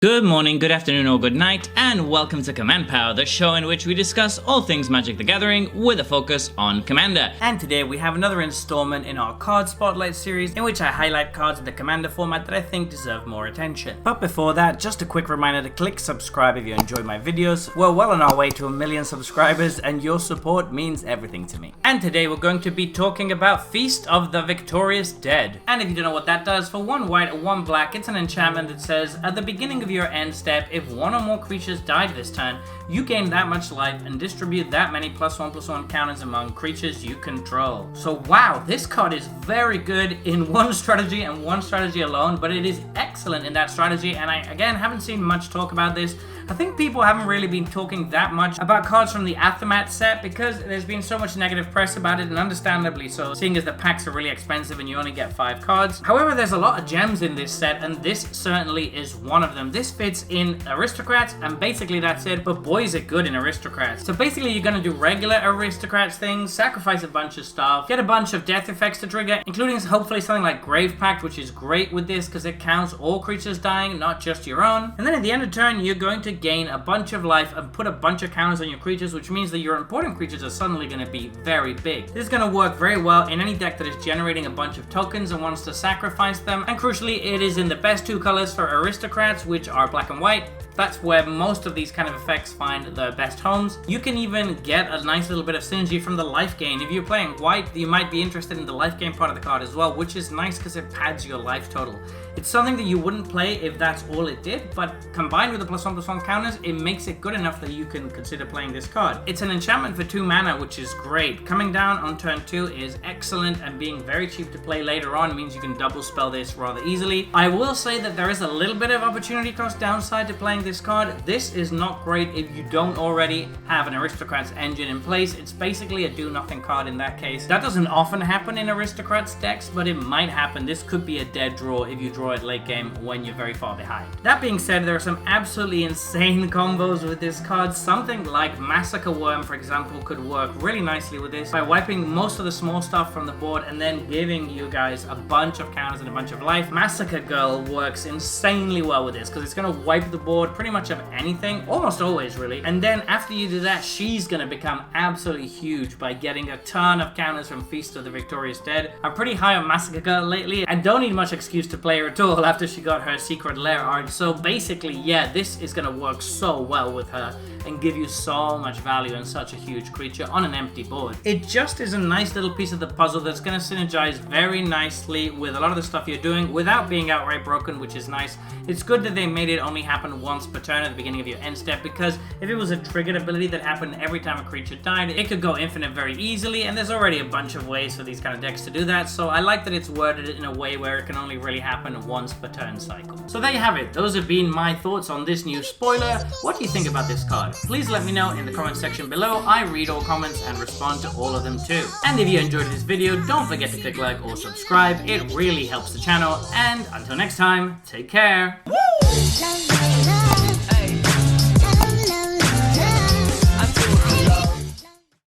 Good morning, good afternoon, or good night, and welcome to Command Power, the show in which we discuss all things Magic the Gathering with a focus on Commander. And today we have another installment in our Card Spotlight series in which I highlight cards in the Commander format that I think deserve more attention. But before that, just a quick reminder to click subscribe if you enjoy my videos. We're well on our way to 1 million subscribers and your support means everything to me. And today we're going to be talking about Feast of the Victorious Dead. And if you don't know what that does, for 1 white or 1 black, it's an enchantment that says, at the beginning of your end step, if 1 or more creatures died this turn, you gain that much life and distribute that many +1/+1 counters among creatures you control. So wow, this card is very good in one strategy and one strategy alone, but it is excellent in that strategy, and I again haven't seen much talk about this. I think people haven't really been talking that much about cards from the Aftermath set because there's been so much negative press about it, and understandably so, seeing as the packs are really expensive and you only get 5 cards. However, there's a lot of gems in this set, and this certainly is one of them. This fits in Aristocrats, and basically that's it, but boy is it good in Aristocrats. So basically you're going to do regular Aristocrats things, sacrifice a bunch of stuff, get a bunch of death effects to trigger, including hopefully something like Grave Pact, which is great with this because it counts all creatures dying, not just your own. And then at the end of turn, you're going to gain a bunch of life and put a bunch of counters on your creatures, which means that your important creatures are suddenly going to be very big. This is going to work very well in any deck that is generating a bunch of tokens and wants to sacrifice them. And crucially, it is in the best 2 colors for Aristocrats, which are black and white. That's where most of these kind of effects find the best homes. You can even get a nice little bit of synergy from the life gain. If you're playing white, you might be interested in the life gain part of the card as well, which is nice because it pads your life total. It's something that you wouldn't play if that's all it did, but combined with the +1/+1 counters, it makes it good enough that you can consider playing this card. It's an enchantment for 2 mana, which is great. Coming down on turn 2 is excellent, and being very cheap to play later on means you can double spell this rather easily. I will say that there is a little bit of opportunity cost downside to playing this card. This is not great if you don't already have an Aristocrats engine in place. It's basically a do-nothing card in that case. That doesn't often happen in Aristocrats decks, but it might happen. This could be a dead draw if you draw it late game when you're very far behind. That being said, there are some absolutely insane combos with this card. Something like Massacre Worm, for example, could work really nicely with this by wiping most of the small stuff from the board and then giving you guys a bunch of counters and a bunch of life. Massacre Girl works insanely well with this because it's going to wipe the board pretty much of anything, almost always really, and then after you do that, she's going to become absolutely huge by getting a ton of counters from Feast of the Victorious Dead. I'm pretty high on Massacre Girl lately and don't need much excuse to play her at all after she got her Secret Lair art, so basically yeah, this is going to work so well with her and give you so much value and such a huge creature on an empty board. It just is a nice little piece of the puzzle that's going to synergize very nicely with a lot of the stuff you're doing without being outright broken, which is nice. It's good that they made it only happen once per turn at the beginning of your end step, because if it was a triggered ability that happened every time a creature died, it could go infinite very easily, and there's already a bunch of ways for these kind of decks to do that, so I like that it's worded in a way where it can only really happen once per turn cycle. So there you have it. Those have been my thoughts on this new spoiler. What do you think about this card? Please let me know in the comment section below. I read all comments and respond to all of them too. And if you enjoyed this video, don't forget to click like or subscribe. It really helps the channel. And until next time, take care. Woo!